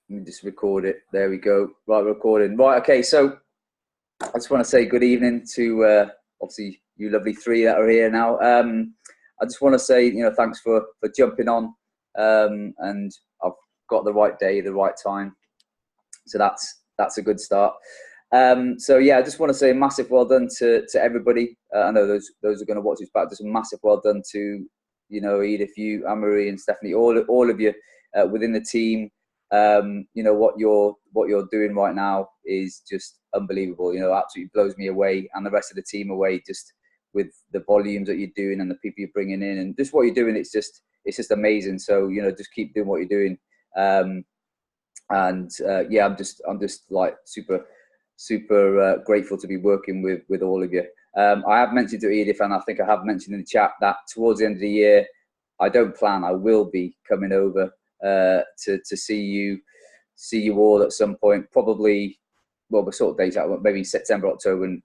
Let me just record it. There we go. Right, recording. Right, okay. So I just want to say good evening to obviously you lovely three that are here now. I just want to say, thanks for jumping on. And I've got the right day, the right time. So that's a good start. So yeah, I just want to say a massive well done to everybody. I know those are going to watch this back. Just a massive well done to Edith, you, Anne-Marie, and Stephanie, all of you within the team. What you're doing right now is just unbelievable. Absolutely blows me away and the rest of the team away, just with the volumes that you're doing and the people you're bringing in and just what you're doing. It's just amazing. So just keep doing what you're doing. I'm just like super grateful to be working with all of you. I have mentioned to Edith, and I think I have mentioned in the chat, that towards the end of the year, I will be coming over to see you all at some point. Probably, well, we're sort of dates out, maybe September, October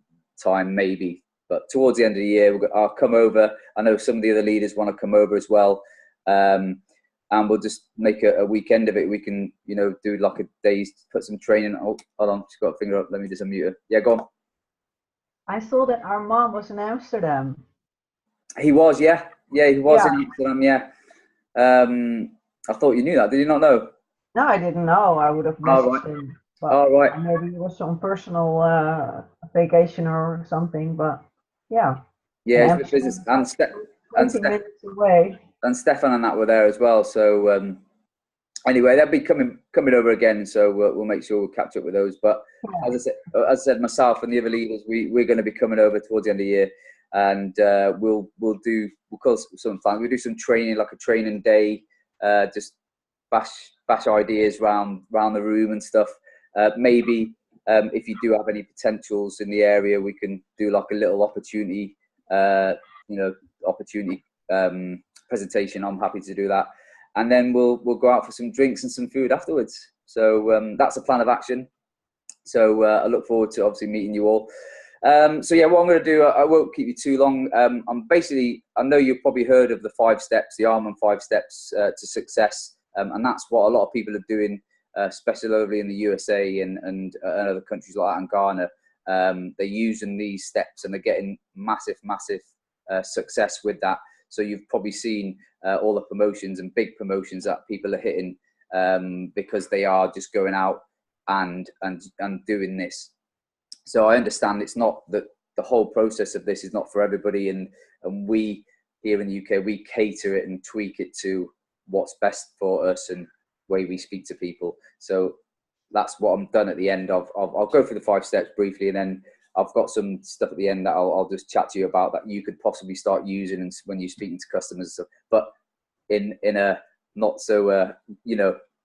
time, maybe. But towards the end of the year, I'll come over. I know some of the other leaders want to come over as well. And we'll just make a weekend of it. We can, do like a day's, put some training. Oh, hold on, she's got a finger up. Let me just unmute her. Yeah, go on. I saw that our mom was in Amsterdam. He was, yeah. Yeah, he was in Amsterdam, yeah. I thought you knew that. Did you not know? No, I didn't know. I would have messaged him. But right. Maybe it was on personal vacation or something, but yeah. Yeah, it's business. And 20 minutes away. And Stefan and that were there as well. So anyway, they'll be coming over again. So we'll make sure we'll catch up with those. But as I said, myself and the other leaders, we're going to be coming over towards the end of the year, and we'll call some fun. We'll do some training, like a training day, just bash ideas round the room and stuff. Maybe if you do have any potentials in the area, we can do like a little opportunity presentation. I'm happy to do that, and then we'll go out for some drinks and some food afterwards. So that's a plan of action. So I look forward to obviously meeting you all. So yeah, what I'm going to do, I won't keep you too long. I know you've probably heard of the 5 steps, the Arman 5 steps to success, and that's what a lot of people are doing, especially over in the USA and other countries like that, and Ghana. They're using these steps and they're getting massive success with that. So you've probably seen all the promotions and big promotions that people are hitting because they are just going out and doing this. So I understand it's not that the whole process of this is not for everybody, and we here in the UK, we cater it and tweak it to what's best for us and way we speak to people. So that's what I'm done at the end of. I'll go through the 5 steps briefly, and then I've got some stuff at the end that I'll just chat to you about that you could possibly start using when you're speaking to customers. But in a not so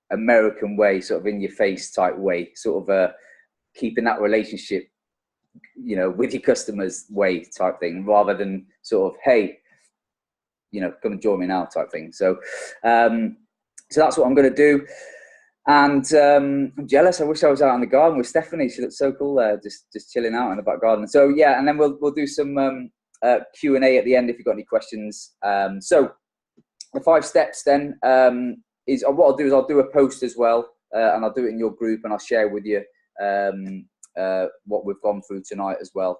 American way, sort of in your face type way, sort of keeping that relationship with your customers way type thing, rather than sort of, hey, come and join me now type thing. So so that's what I'm going to do. And I'm jealous. I wish I was out in the garden with Stephanie. She looks so cool there, just chilling out in the back garden. So yeah, and then we'll do some Q&A at the end if you've got any questions. So the 5 steps then is what I'll do is I'll do a post as well, and I'll do it in your group, and I'll share with you what we've gone through tonight as well.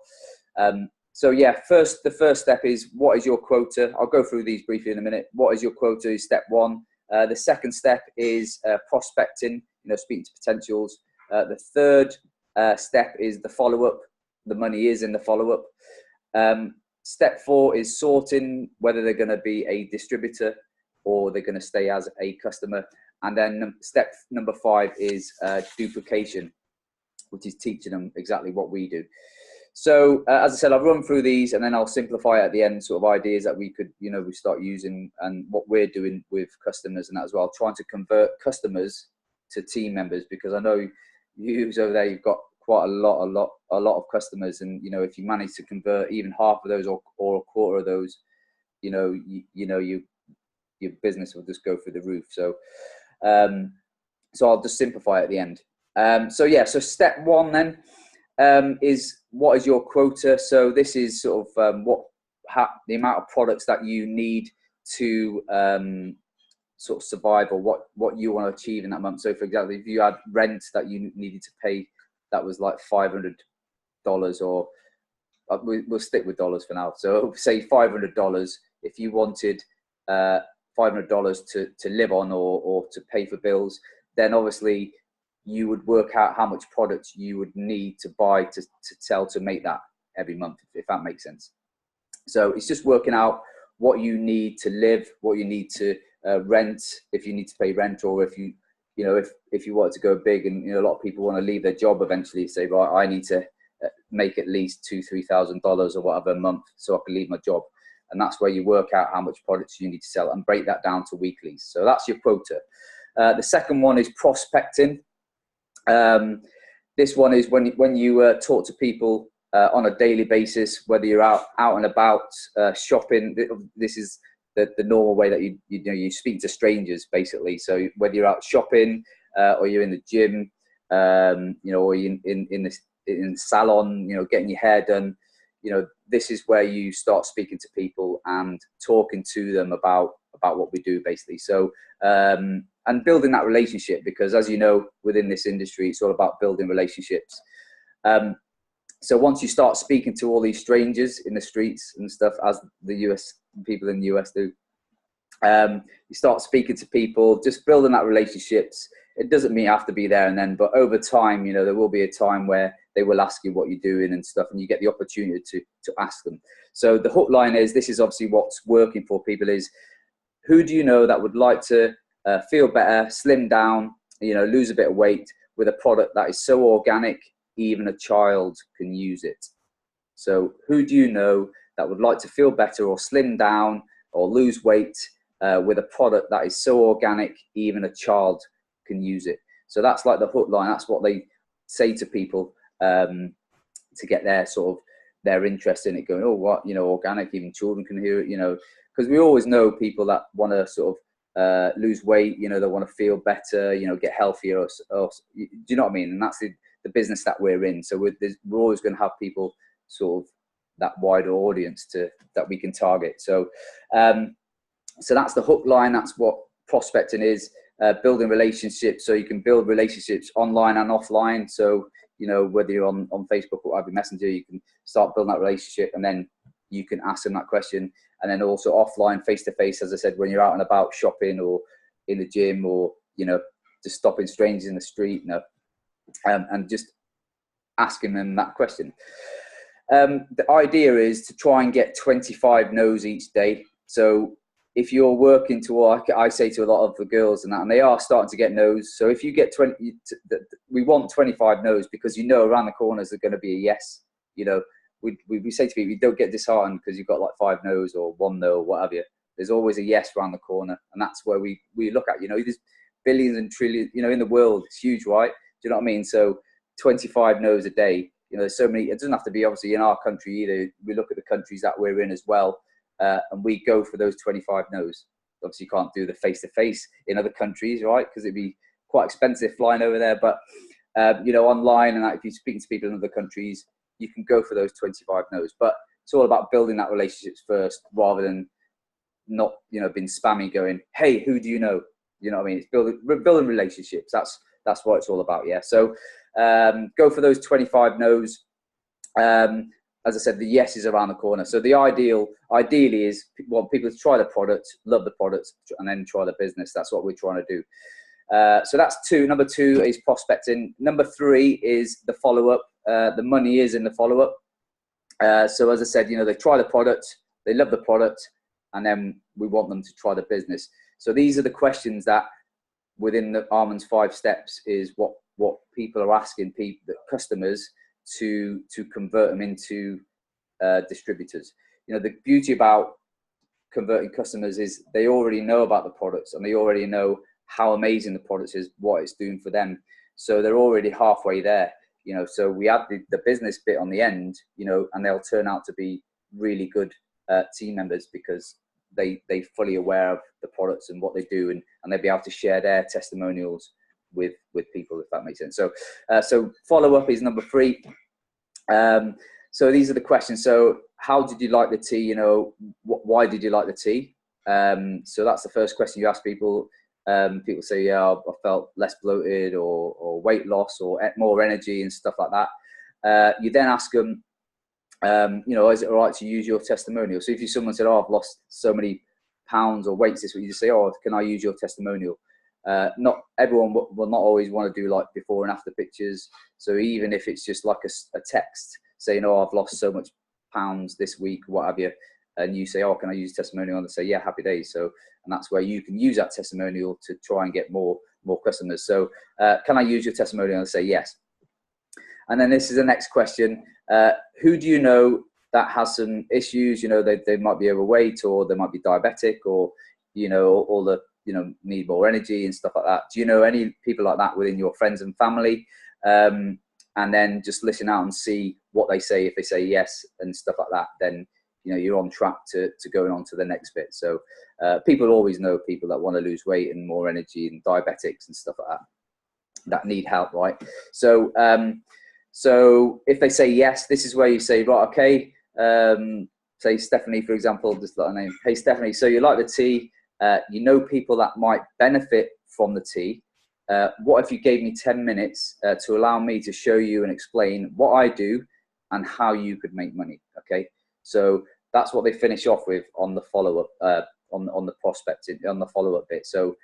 So yeah, the first step is, what is your quota? I'll go through these briefly in a minute. What is your quota is step 1. The second step is prospecting, speaking to potentials. The third step is the follow-up. The money is in the follow-up. Step 4 is sorting whether they're going to be a distributor or they're going to stay as a customer. And then step number 5 is duplication, which is teaching them exactly what we do. So as I said, I'll run through these and then I'll simplify at the end, sort of ideas that we could, we start using and what we're doing with customers and that as well, trying to convert customers to team members, because I know you over there, you've got quite a lot of customers, and if you manage to convert even half of those or a quarter of those, your business will just go through the roof. So so I'll just simplify at the end. So step 1 then is, what is your quota? So this is sort of the amount of products that you need to sort of survive, or what you want to achieve in that month. So for example, if you had rent that you needed to pay, that was like $500, or we'll stick with dollars for now. So say $500, if you wanted $500 to live on, or to pay for bills, then obviously you would work out how much product you would need to buy to sell to make that every month, if that makes sense. So it's just working out what you need to live, what you need to rent, if you need to pay rent, or if you want to go big, and a lot of people want to leave their job eventually, say, right, I need to make at least $2,000-3,000 or whatever a month so I can leave my job. And that's where you work out how much products you need to sell and break that down to weeklies. So that's your quota. The second one is prospecting. This one is when you talk to people on a daily basis, whether you're out and about shopping. This is the normal way that you speak to strangers, basically. So whether you're out shopping, or you're in the gym, or you're in the salon, getting your hair done, this is where you start speaking to people and talking to them about what we do, basically. So and building that relationship, because as you know, within this industry, it's all about building relationships. So once you start speaking to all these strangers in the streets and stuff, as the US people in the US do, you start speaking to people, just building that relationships. It doesn't mean you have to be there and then, but over time, there will be a time where they will ask you what you're doing and stuff, and you get the opportunity to ask them. So the hook line is, this is obviously what's working for people, is who do you know that would like to feel better, slim down, lose a bit of weight with a product that is so organic, even a child can use it. So who do you know that would like to feel better, or slim down, or lose weight with a product that is so organic, even a child can use it? So that's like the hook line. That's what they say to people to get their interest in it, going, oh, what, organic, even children can hear it, because we always know people that want to sort of lose weight, they want to feel better, get healthier, or do you know what I mean? And that's the business that we're in. So we're always going to have people sort of that wider audience that we can target. So so that's the hook line. That's what prospecting is. Building relationships, so you can build relationships online and offline. So whether you're on Facebook or whatever, Messenger, you can start building that relationship, and then you can ask them that question. And then also offline, face to face, as I said, when you're out and about shopping, or in the gym, or just stopping strangers in the street, and just asking them that question. The idea is to try and get 25 no's each day. So if you're working I say to a lot of the girls and they are starting to get no's. So if you get 20, we want 25 no's, because around the corners are going to be a yes. We say to people, you don't get disheartened because you've got like 5 no's or 1 no or whatever. There's always a yes around the corner, and that's where we look at. There's billions and trillions, in the world. It's huge, right? Do you know what I mean? So 25 no's a day. There's so many. It doesn't have to be obviously in our country either. We look at the countries that we're in as well. And we go for those 25 no's. Obviously, you can't do the face-to-face in other countries, right? Because it'd be quite expensive flying over there. But, online, and if you're speaking to people in other countries, you can go for those 25 no's. But it's all about building that relationships first, rather than not, being spammy going, hey, who do you know? You know what I mean? It's building relationships. That's what it's all about, yeah. So go for those 25 no's. As I said, the yes is around the corner. So the ideally is want people to try the product, love the product, and then try the business. That's what we're trying to do. So that's 2. Number 2 is prospecting. Number 3 is the follow-up. The money is in the follow-up. So as I said, they try the product, they love the product, and then we want them to try the business. So these are the questions that within the Arman's 5 steps is what people are asking the customers to convert them into distributors. The beauty about converting customers is they already know about the products, and they already know how amazing the product is, what it's doing for them. So they're already halfway there. So we add the business bit on the end, and they'll turn out to be really good team members, because they're fully aware of the products and what they do, and they'll be able to share their testimonials with people, if that makes sense. So follow-up is number 3. So these are the questions. So how did you like the tea? Why did you like the tea? So that's the first question you ask people. People say, yeah, I felt less bloated, or weight loss, or more energy and stuff like that. You then ask them, is it all right to use your testimonial? So if someone said, oh, I've lost so many pounds or weights this week, you just say, oh, can I use your testimonial? Not everyone will not always want to do like before and after pictures. So even if it's just like a text saying, oh, I've lost so much pounds this week, what have you, and you say, oh, can I use testimonial? And they say, yeah, happy days. So, and that's where you can use that testimonial to try and get more customers. So can I use your testimonial? And they say yes. And then this is the next question. Who do you know that has some issues? They might be overweight, or they might be diabetic, or, all the, need more energy and stuff like that. Do you know any people like that within your friends and family? And then just listen out and see what they say. If they say yes and stuff like that, then, you're on track to going on to the next bit. So people always know people that want to lose weight and more energy, and diabetics and stuff like that need help, right? So, so if they say yes, this is where you say, right, okay, say Stephanie, for example, just like a name. Hey, Stephanie, so you like the tea, people that might benefit from the tea. What if you gave me 10 minutes to allow me to show you and explain what I do and how you could make money? Okay, so that's what they finish off with on the follow-up, on the prospecting, on the follow-up bit. So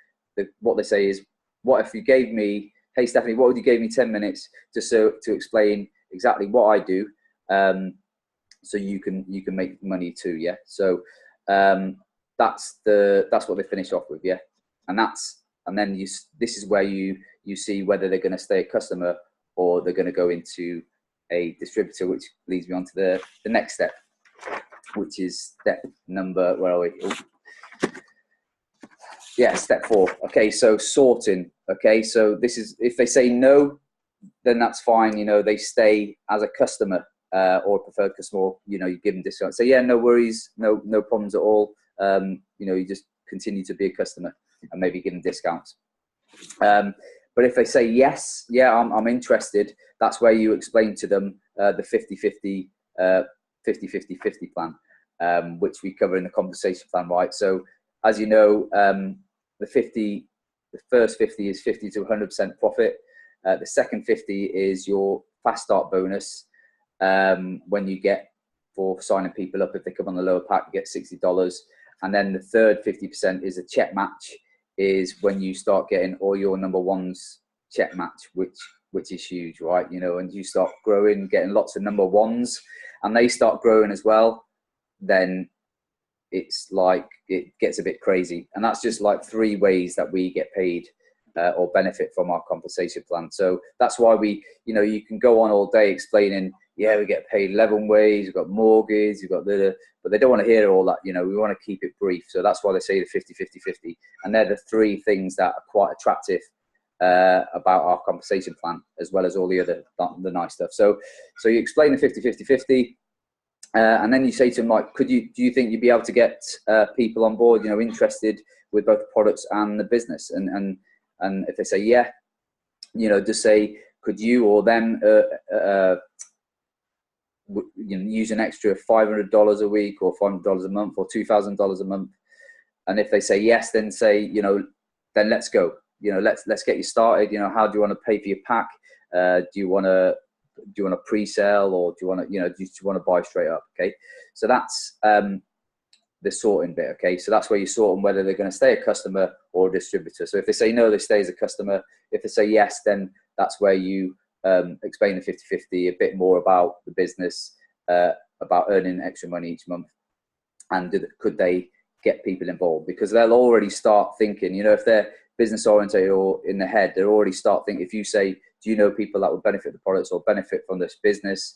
what they say is, what if you gave me, hey, Stephanie, what would you give me 10 minutes to explain exactly what I do, so you can make money too, yeah? So that's what they finish off with, yeah? And then this is where you see whether they're going to stay a customer or they're going to go into a distributor, which leads me on to the next step, which is step number, where are we? Oh. Yeah, step 4. Okay, so sorting. Okay, so this is, if they say no, then that's fine. They stay as a customer or a preferred customer. You give them discount. Say, yeah, no worries, no problems at all. You just continue to be a customer and maybe give them discounts. But if they say yes, yeah, I'm interested, that's where you explain to them the 50-50 plan, which we cover in the compensation plan, right? So as you know, the first 50 is 50 to 100% profit. The second 50 is your fast start bonus. When you get, for signing people up, if they come on the lower pack, you get $60. And then the third 50% is a check match, is when you start getting all your number ones check match, which is huge, right? And you start growing, getting lots of number ones, and they start growing as well, then it's like, it gets a bit crazy. And that's just like 3 ways that we get paid or benefit from our compensation plan. So that's why you can go on all day explaining, yeah, we get paid 11 ways, we've got mortgage, we've got but they don't want to hear all that. We want to keep it brief. So that's why they say the 50-50-50. And they're the 3 things that are quite attractive about our compensation plan, as well as all the other, the nice stuff. So you explain the 50-50-50. And then you say to them, like, do you think you'd be able to get people on board, interested with both the products and the business? And if they say, yeah, just say, could you or them use an extra $500 a week or $500 a month or $2,000 a month? And if they say yes, then say, then let's go. Let's get you started. How do you want to pay for your pack? Do you want to pre-sell, or do you want to buy straight up? Okay, so that's the sorting bit. Okay, so that's where you sort them whether they're going to stay a customer or a distributor. So if they say no, they stay as a customer. If they say yes, then that's where you explain the 50-50, a bit more about the business, about earning extra money each month, and could they get people involved, because they'll already start thinking, if they're business oriented or in the head, they'll already start thinking. If you say, do you know people that would benefit the products or benefit from this business,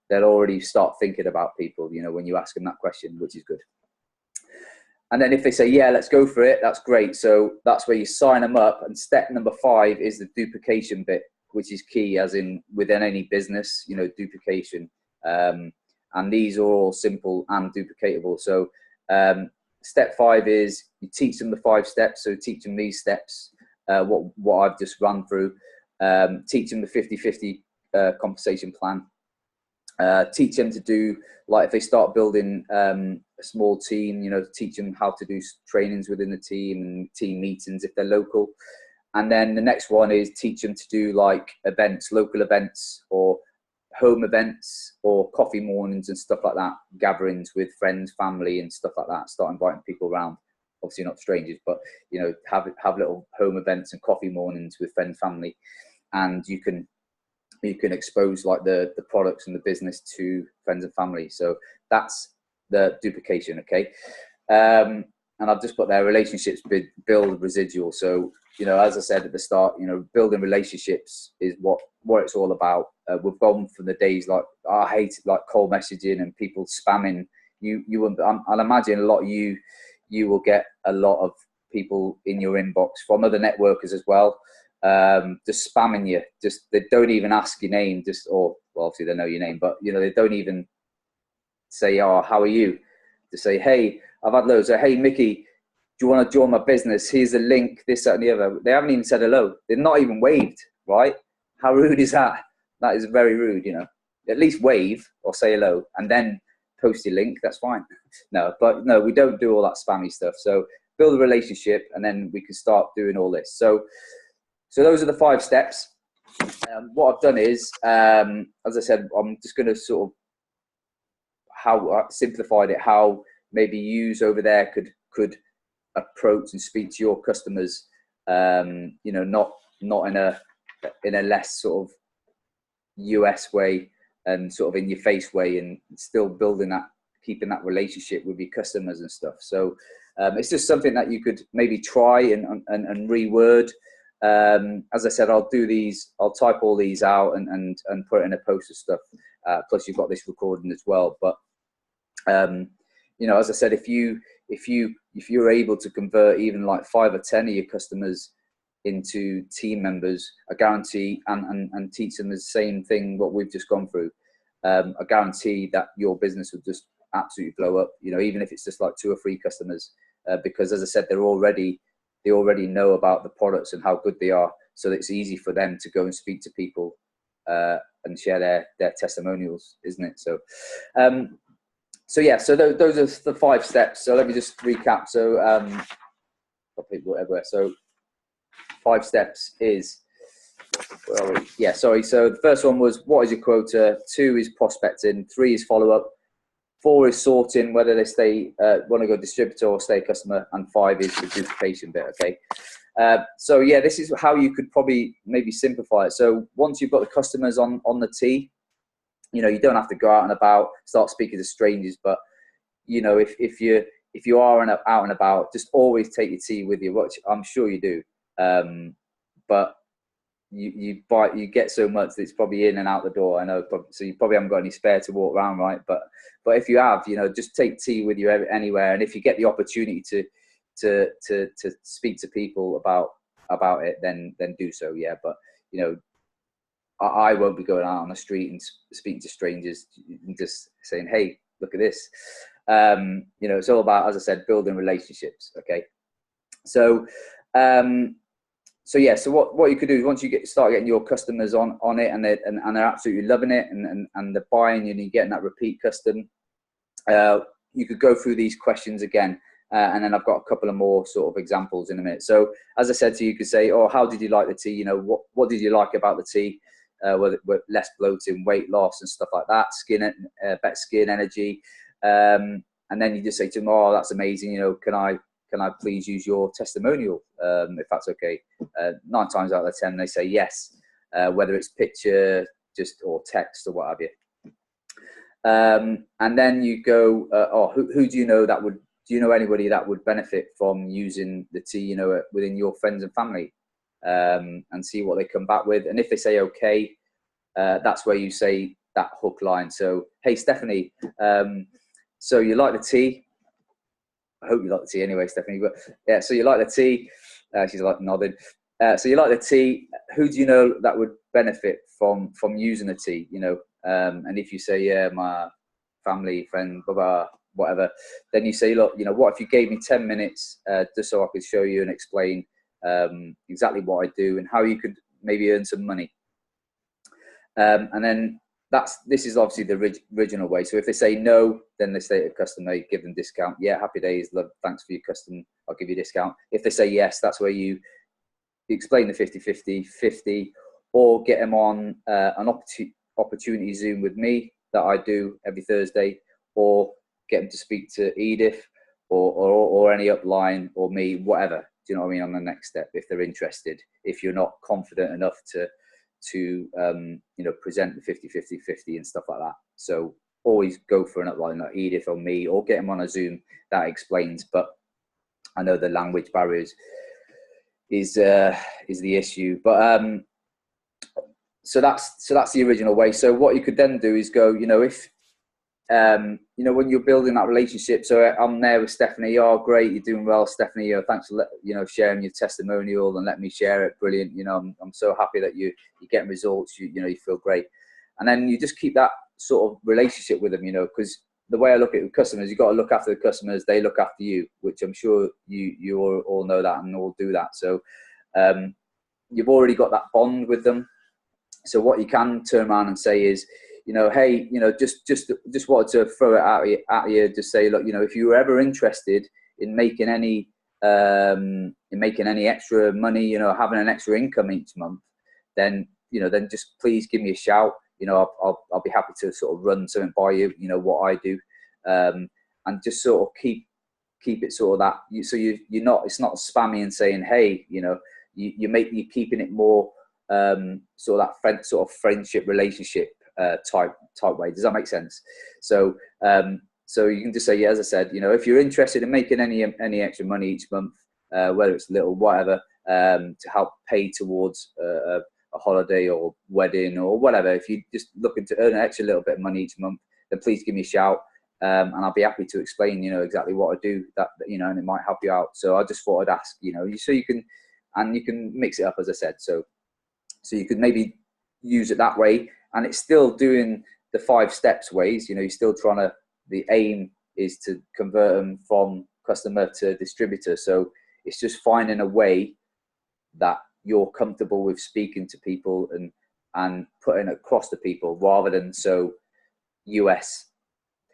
they'll already start thinking about people, when you ask them that question, which is good. And then if they say, yeah, let's go for it, that's great. So that's where you sign them up. And step number 5 is the duplication bit, which is key, as in within any business, duplication. And these are all simple and duplicatable. So step 5 is you teach them the 5 steps. So teach them these steps, what I've just run through. Teach them the 50-50 compensation plan. Teach them to do, like, if they start building a small team, you know, teach them how to do trainings within the team and team meetings if they're local. And then the next one is teach them to do like events, local events or home events or coffee mornings and stuff like that, gatherings with friends, family and stuff like that. Start inviting people around, obviously not strangers, but, you know, have little home events and coffee mornings with friends, family. And you can expose like the products and the business to friends and family. So that's the duplication, okay? And I've just put there, relationships build residual. So, you know, as I said at the start, you know, building relationships is what it's all about. We've gone from the days like, I hate like cold messaging and people spamming. I'll imagine a lot of you will get a lot of people in your inbox from other networkers as well, just spamming you. Just, they don't even ask your name, well, obviously they know your name, but, you know, they don't even say, oh, how are you? To say, hey, I've had loads of, hey, Mickey, do you want to join my business? Here's the link, this, that, and the other. They haven't even said hello. They're not even waved, right? How rude is that? That is very rude, you know. At least wave or say hello and then post your link. That's fine. No, we don't do all that spammy stuff. So build a relationship and then we can start doing all this. So those are the 5 steps. What I've done is, as I said, I'm just going to sort of how I simplified it, how maybe yous over there could approach and speak to your customers, you know, not in a less sort of US way and sort of in your face way, and still building that, keeping that relationship with your customers and stuff. So it's just something that you could maybe try and reword. As I said, I'll type all these out and put it in a post of stuff. Plus you've got this recording as well. But you know, as I said, if you're able to convert even like 5 or 10 of your customers into team members, I guarantee, and teach them the same thing what we've just gone through, I guarantee that your business will just absolutely blow up. You know, even if it's just like 2 or 3 customers, because as I said, they already know about the products and how good they are, so it's easy for them to go and speak to people and share their testimonials, isn't it? So yeah, so those are the 5 steps. So let me just recap. So got people everywhere. So 5 steps is, yeah, sorry. So the first one was, what is your quota? 2 is prospecting. 3 is follow up. 4 is sorting, whether they want to go distributor or stay customer, and 5 is the duplication bit. Okay. So yeah, this is how you could probably maybe simplify it. So once you've got the customers on the tee, you know, you don't have to go out and about, start speaking to strangers, but you know, if you are out and about, just always take your tea with you, which I'm sure you do. But you get so much that it's probably in and out the door. I know, so you probably haven't got any spare to walk around, right? But if you have, you know, just take tea with you anywhere. And if you get the opportunity to speak to people about it, then do so. Yeah, but you know, I won't be going out on the street and speaking to strangers and just saying, hey, look at this. You know, it's all about, as I said, building relationships. Okay. So yeah, so what you could do is once you start getting your customers on it and they're absolutely loving it and they're buying and you're getting that repeat custom, you could go through these questions again. And then I've got a couple of more sort of examples in a minute. So as I said to you, you could say, oh, how did you like the tea? You know, what did you like about the tea? Whether less bloating, weight loss and stuff like that, better skin energy. And then you just say to them, oh, that's amazing. You know, can I please use your testimonial, if that's okay? 9 times out of 10, they say yes, whether it's picture, or text or what have you. And then you go, oh, who do you know do you know anybody that would benefit from using the tea, you know, within your friends and family? And see what they come back with. And if they say okay, that's where you say that hook line. So, hey, Stephanie, so you like the tea? I hope you like the tea anyway, Stephanie. But yeah, so you like the tea? She's like nodding. So you like the tea? Who do you know that would benefit from using the tea? You know, and if you say, yeah, my family, friend, blah, blah, whatever, then you say, look, you know, what if you gave me 10 minutes just so I could show you and explain exactly what I do and how you could maybe earn some money. And then this is obviously the original way. So if they say no, then they say to customer, give them discount. Yeah, happy days, love, thanks for your custom, I'll give you a discount. If they say yes, that's where you explain the 50-50, or get them on an opportunity Zoom with me that I do every Thursday, or get them to speak to Edith or any upline or me, whatever. Do you know what I mean? On the next step, if they're interested, if you're not confident enough to present the 50-50 and stuff like that. So always go for an upline like Edith or me, or get them on a Zoom that explains. But I know the language barriers is the issue. But so that's the original way. So what you could then do is go, if when you're building that relationship. So I'm there with Stephanie. Oh, great, you're doing well, Stephanie. Thanks for sharing your testimonial and let me share it. Brilliant. I'm so happy that you're getting results. You feel great, and then you just keep that sort of relationship with them. Because the way I look at customers, you've got to look after the customers. They look after you, which I'm sure you all know that and all do that. So you've already got that bond with them. So what you can turn around and say is, hey, just wanted to throw it at you. Just say, look, if you were ever interested in making any extra money, having an extra income each month, then just please give me a shout. I'll be happy to sort of run something by you. What I do, and just sort of keep it sort of that. So you're not, it's not spammy and saying, hey, you're keeping it more sort of that friendship relationship type way. Does that make sense? So so you can just say, yeah, as I said, if you're interested in making any extra money each month, whether it's little, whatever, to help pay towards a holiday or wedding or whatever, if you're just looking to earn an extra little bit of money each month, then please give me a shout, and I'll be happy to explain, exactly what I do, that and it might help you out. So I just thought I'd ask, so you can mix it up, as I said. So you could maybe use it that way, and it's still doing the 5 steps ways. You're still trying to, the aim is to convert them from customer to distributor. So it's just finding a way that you're comfortable with speaking to people and putting it across to people, rather than so US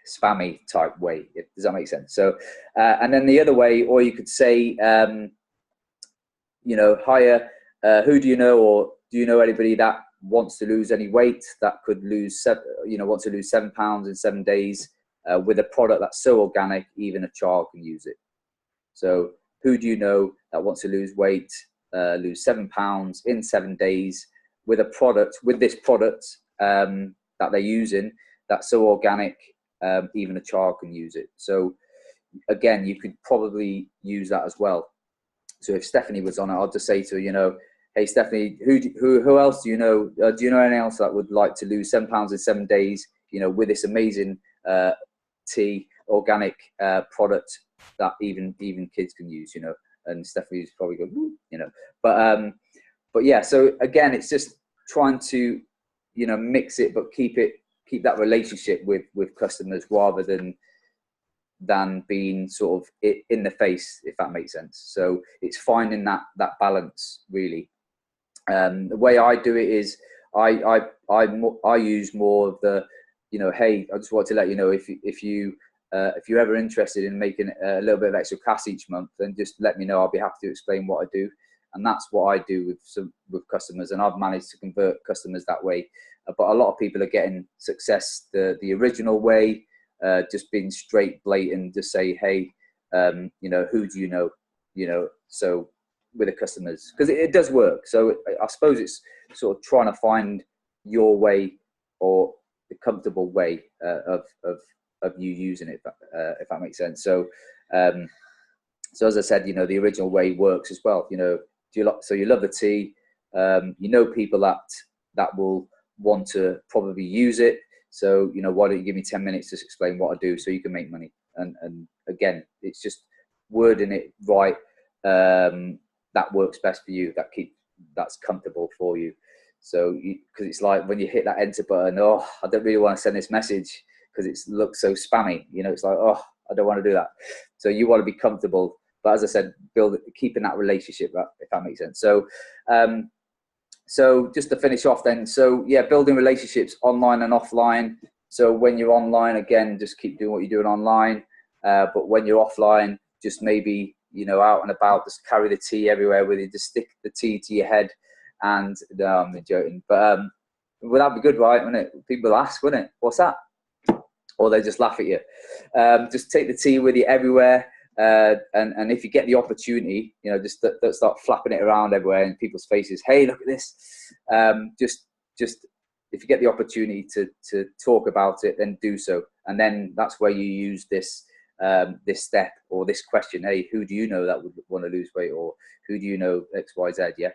spammy type way. Does that make sense? So, and then the other way, or you could say, hire, who do you know, or do you know anybody that wants to lose any weight, that could lose, wants to lose 7 pounds in 7 days with a product that's so organic, even a child can use it. So who do you know that wants to lose weight, lose 7 pounds in 7 days with this product that they're using that's so organic, even a child can use it. So again, you could probably use that as well. So if Stephanie was on it, I'll just say to her, hey Stephanie, who else do you know? Do you know anyone else that would like to lose 7 pounds in 7 days? With this amazing tea organic product that even kids can use. And Stephanie's probably going, but yeah. So again, it's just trying to mix it, but keep that relationship with customers, rather than being sort of in the face, if that makes sense. So it's finding that balance, really. The way I do it is I use more of the, hey, I just want to let you know, if you're ever interested in making a little bit of extra cash each month, then just let me know. I'll be happy to explain what I do. And that's what I do with customers, and I've managed to convert customers that way. But a lot of people are getting success the original way, just being straight, blatant, just say, hey, who do you know? So with the customers, because it does work. So I suppose it's sort of trying to find your way, or the comfortable way of you using it, if that makes sense. So so as I said, the original way works as well. So you love the tea, people that will want to probably use it. So why don't you give me 10 minutes to explain what I do, so you can make money? And again, it's just wording it right, that works best for you, that's comfortable for you. So because it's like when you hit that enter button, I don't really want to send this message because it looks so spammy. It's like, I don't want to do that. So you want to be comfortable, but as I said, keeping that relationship, if that makes sense. So So just to finish off then, so yeah, building relationships online and offline. So when you're online, again, just keep doing what you're doing online. But when you're offline, just maybe, you know, out and about, just carry the tea everywhere with you. Just stick the tea to your head. And no, I'm joking. But well, that'd be good, right? Wouldn't it? People ask, wouldn't it? What's that? Or they just laugh at you. Just take the tea with you everywhere. And if you get the opportunity, you know, just start flapping it around everywhere in people's faces. Hey, look at this. Just if you get the opportunity to talk about it, then do so. And then that's where you use this this step or this question. Hey, who do you know that would want to lose weight, or who do you know X, Y, Z? Yeah.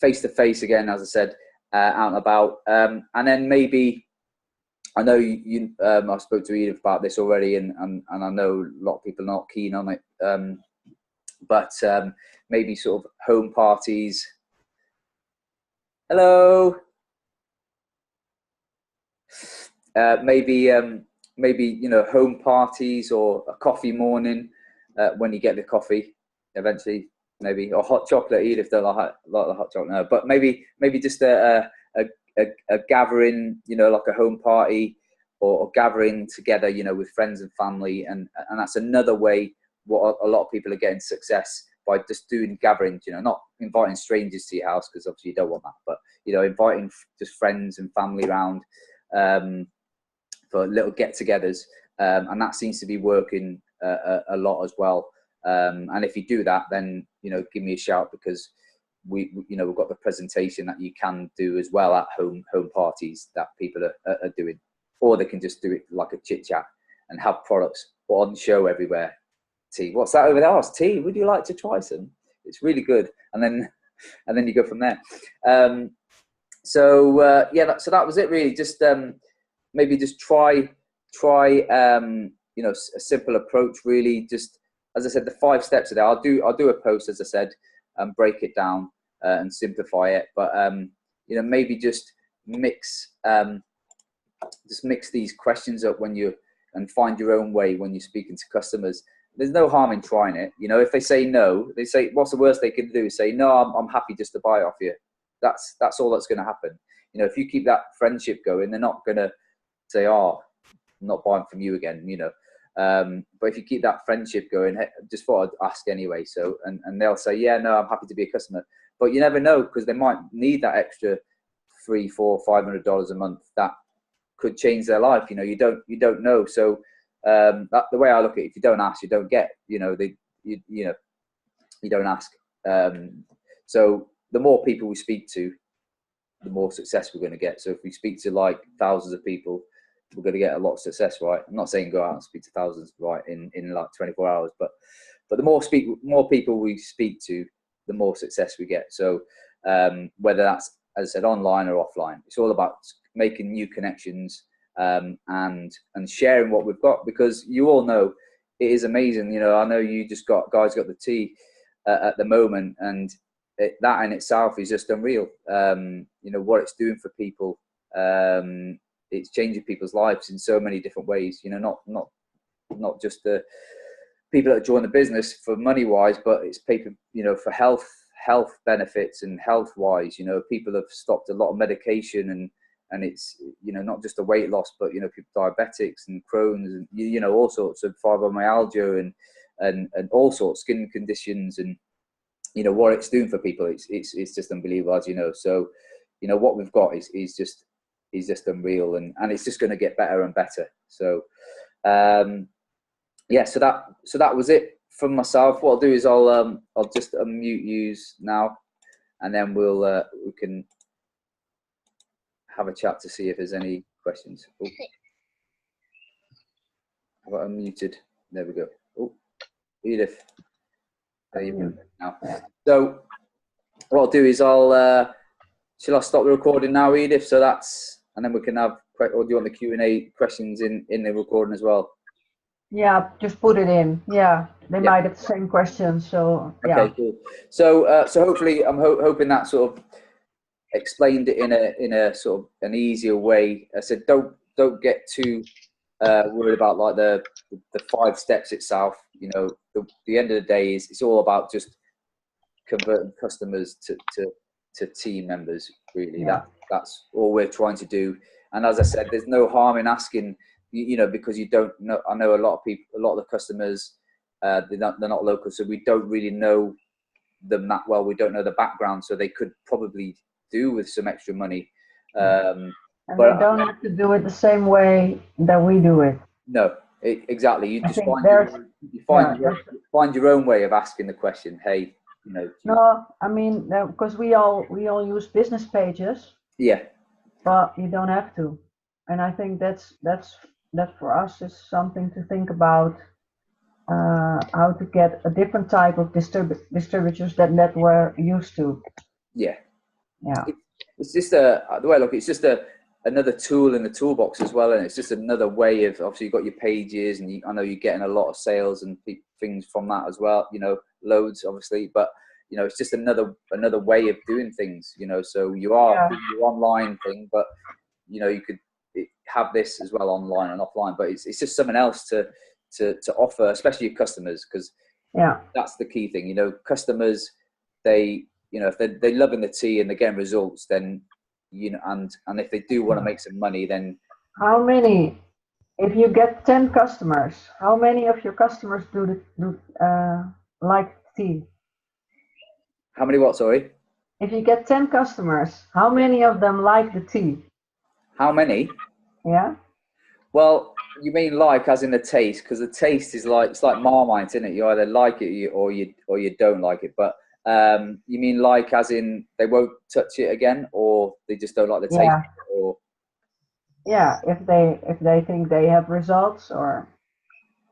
Face to face again, as I said, out and about, and then maybe. I know I spoke to Edith about this already, and I know a lot of people are not keen on it. But maybe sort of home parties. Hello. Maybe you know, home parties or a coffee morning when you get the coffee eventually, maybe, or hot chocolate. Edith don't like the hot chocolate, no, but maybe just a gathering, you know, like a home party or gathering together, you know, with friends and family. And that's another way what a lot of people are getting success, by just doing gatherings, you know, not inviting strangers to your house, because obviously you don't want that, but, you know, inviting just friends and family around for little get-togethers. And that seems to be working a lot as well. And if you do that, then, you know, give me a shout, because we've got the presentation that you can do as well at home parties that people are doing, or they can just do it like a chit chat and have products on show everywhere. Tea, what's that over there? Oh, it's tea. Would you like to try some? It's really good. And then you go from there. So that was it really. Just maybe just try you know, a simple approach really. Just as I said, the 5 steps are there. I'll do a post, as I said, and break it down and simplify it. But you know, maybe just mix these questions up and find your own way when you're speaking to customers. There's no harm in trying it. You know, if they say no, they say, what's the worst they can do? Say, no, I'm happy just to buy it off you. That's all that's going to happen. You know, if you keep that friendship going, they're not going to say, oh, I'm not buying from you again, you know. But if you keep that friendship going, hey, just thought I'd ask anyway. So, and they'll say, yeah, no, I'm happy to be a customer. But you never know, because they might need that extra $300, $400, $500 a month. That could change their life. You know, you don't know. So that, the way I look at it, if you don't ask, you don't get. You know, you don't ask. So the more people we speak to, the more success we're going to get. So if we speak to like thousands of people, we're going to get a lot of success, right? I'm not saying go out and speak to thousands, right, in like 24 hours, but the more people we speak to, the more success we get. So whether that's, as I said, online or offline, it's all about making new connections and sharing what we've got, because you all know it is amazing. You know, I know you just got the tea at the moment, and that in itself is just unreal. You know what it's doing for people. It's changing people's lives in so many different ways. You know, not just the people that join the business for money wise, but it's people, you know, for health benefits and health wise. You know, people have stopped a lot of medication, and it's, you know, not just a weight loss, but, you know, people diabetics and Crohn's and, you know, all sorts of fibromyalgia and all sorts of skin conditions, and, you know, what it's doing for people. It's just unbelievable, as you know. So, you know, what we've got is just unreal, and it's just going to get better and better. So yeah, so that was it from myself. What I'll do is I'll just unmute you now, and then we can have a chat to see if there's any questions. Oh, I've got unmuted. There we go. Oh, Edith, there you go now. So what I'll do is shall I stop the recording now, Edith? So and then we can have, or do you want the Q&A questions in the recording as well? Yeah, just put it in. Yeah, they might have the same questions. So yeah. Okay, cool. So hopefully, I'm hoping that sort of explained it in a sort of an easier way. I said, don't get too worried about like the 5 steps itself. You know, the end of the day is, it's all about just converting customers to to team members. Really, Yeah. that's all we're trying to do. And as I said, there's no harm in asking, because you don't know. I know a lot of people, a lot of the customers, they're not local, so we don't really know them that well. We don't know the background, so they could probably do with some extra money. And But they don't have to do it the same way that we do it. no, exactly. You I just think find your own way of asking the question. Hey, No, I mean, because we all use business pages, yeah, but you don't have to. And I think that for us is something to think about, how to get a different type of distributors that we're used to. yeah. Yeah. It's just the way I look. It's just another tool in the toolbox as well, and it's just another way of, obviously you've got your pages, and I know you're getting a lot of sales and things from that as well. Loads obviously, but it's just another way of doing things. So you are doing your online thing, but you could have this as well online and offline. But it's just something else to offer, especially your customers, because that's the key thing. Customers, if they're loving the tea and they're getting results, then and if they do want to make some money, then how many? If you get 10 customers, how many of your customers do like tea? How many what? Sorry. If you get 10 customers, how many of them like the tea? How many? Yeah. Well, you mean like as in the taste? Because the taste is it's like Marmite, isn't it? You either like it or you don't like it. But you mean like as in they won't touch it again, or they just don't like the taste? Or yeah, if they think they have results, or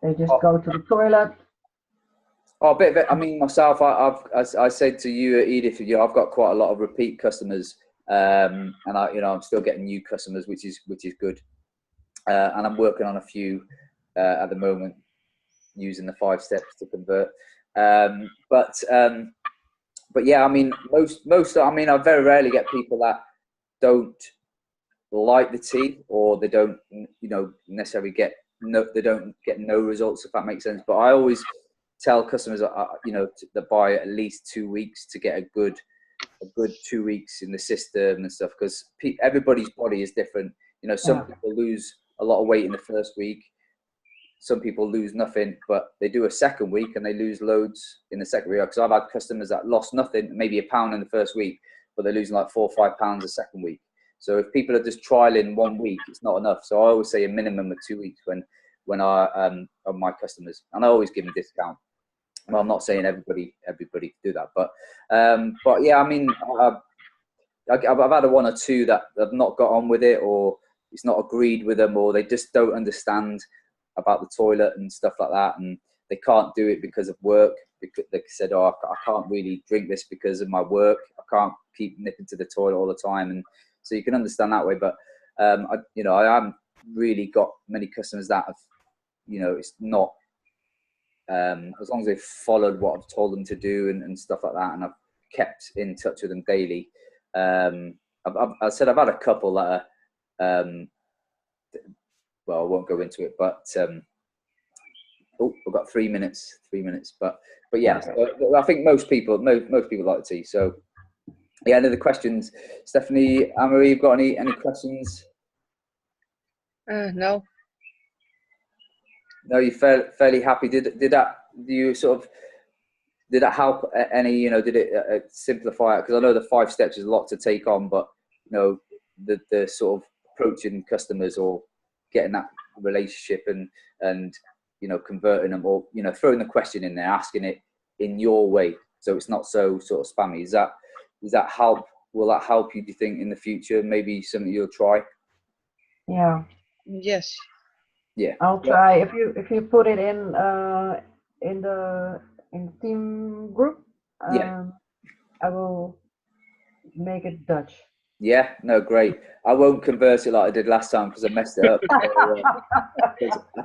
they just go to the toilet. Oh, a bit of it. I mean, myself, as I said to you, Edith, I've got quite a lot of repeat customers, and I'm still getting new customers, which is good. And I'm working on a few at the moment, using the 5 steps to convert. But yeah, I mean, I very rarely get people that don't like the tea, or they don't, necessarily they don't get no results, if that makes sense. But I always tell customers, to buy at least 2 weeks to get a good 2 weeks in the system and stuff, because everybody's body is different. Some people lose a lot of weight in the first week. Some people lose nothing, but they do a second week and they lose loads in the second week. Because I've had customers that lost nothing, maybe a pound in the first week, but they're losing like 4 or 5 pounds the second week. So if people are just trialing 1 week, it's not enough. So I always say a minimum of 2 weeks when I on my customers, and I always give them a discount. Well, I'm not saying everybody do that, but yeah, I mean, I've had 1 or 2 that have not got on with it, or it's not agreed with them, or they just don't understand about the toilet and stuff like that, and they can't do it because of work. Because they said, "Oh, I can't really drink this because of my work. I can't keep nipping to the toilet all the time." And so you can understand that way. But I haven't really got many customers that have, it's not. As long as they've followed what I've told them to do and stuff like that, and I've kept in touch with them daily. I said I've had a couple that are, well, I won't go into it, but we've got 3 minutes. But yeah, so I think most people like the tea. So yeah, any other questions? Stephanie, Anne-Marie, you've got any questions? No. No, you're fairly happy. Did that help any? Did it simplify it? Because I know the 5 steps is a lot to take on, but the sort of approaching customers, or getting that relationship, and converting them, or throwing the question in there, asking it in your way, so it's not so sort of spammy. Does that help? Will that help you, do you think, in the future? Maybe something you'll try? Yeah. Yes. Yeah. I'll try. If you put it in the team group, I will make it Dutch. Yeah, no, great. I won't convert it like I did last time, because I messed it up. So, I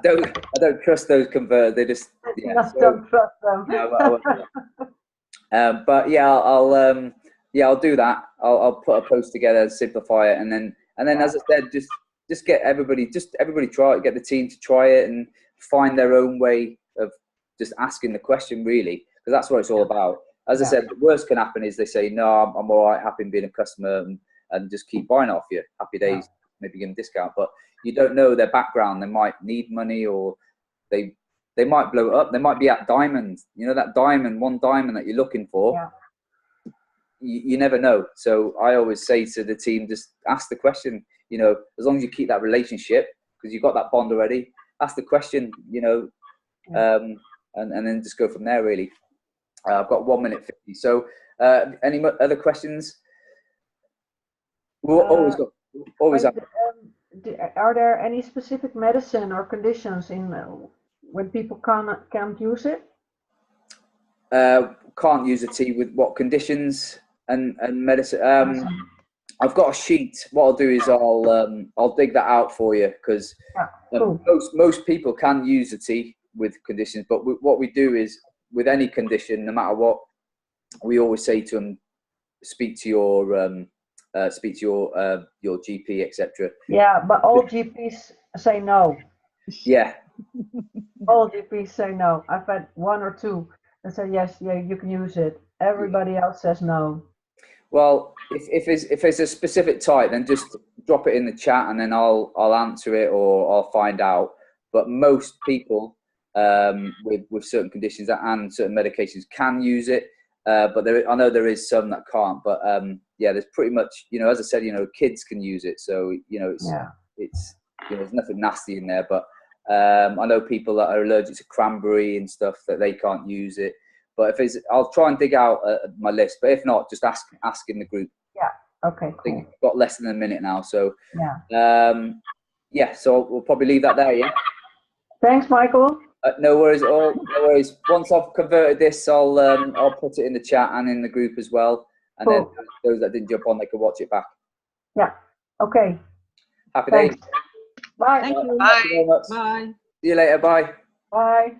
don't trust those converters. They just Don't trust them. No, but yeah, I'll do that. I'll put a post together, simplify it, and then as I said, just get everybody try it. Get the team to try it and find their own way of just asking the question, really, because that's what it's all about. As I said, the worst can happen is they say, no, I'm all right, happy being a customer, and just keep buying off you. Happy days, maybe give them a discount. But you don't know their background. They might need money, or they might blow it up. They might be at diamond. You know, that diamond, one diamond that you're looking for. Yeah. You never know. So I always say to the team, just ask the question, you know, as long as you keep that relationship, because you've got that bond already, ask the question, you know, and then just go from there, really. I've got 1 minute 50. So any other questions? We'll always have. Are there any specific medicine or conditions in when people can't use it? Can't use a tea with what conditions and medicine? I've got a sheet. What I'll do is I'll dig that out for you, because cool. most people can use a tea with conditions, but what we do is with any condition, no matter what, we always say to them, speak to your GP, etc. Yeah, but all GPs say no. Yeah. All GPs say no. I've had 1 or 2 that say yes, yeah, you can use it. Everybody else says no. Well, if it's a specific type, then just drop it in the chat, and then I'll answer it, or I'll find out. But most people with certain conditions and certain medications can use it. But I know there is some that can't. But yeah, there's pretty much, you know, as I said, you know, kids can use it. So, you know, it's you know, there's nothing nasty in there. But I know people that are allergic to cranberry and stuff, that they can't use it. But if it's, I'll try and dig out my list. But if not, just ask in the group. Yeah. Okay. Cool. I think we've got less than a minute now. So yeah. So we'll probably leave that there. Yeah. Thanks, Michael. No worries at all. No worries. Once I've converted this, I'll put it in the chat and in the group as well. And then those that didn't jump on, they can watch it back. Yeah. Okay. Happy days. Bye. Thank you. Thank you very much. Bye. See you later. Bye. Bye.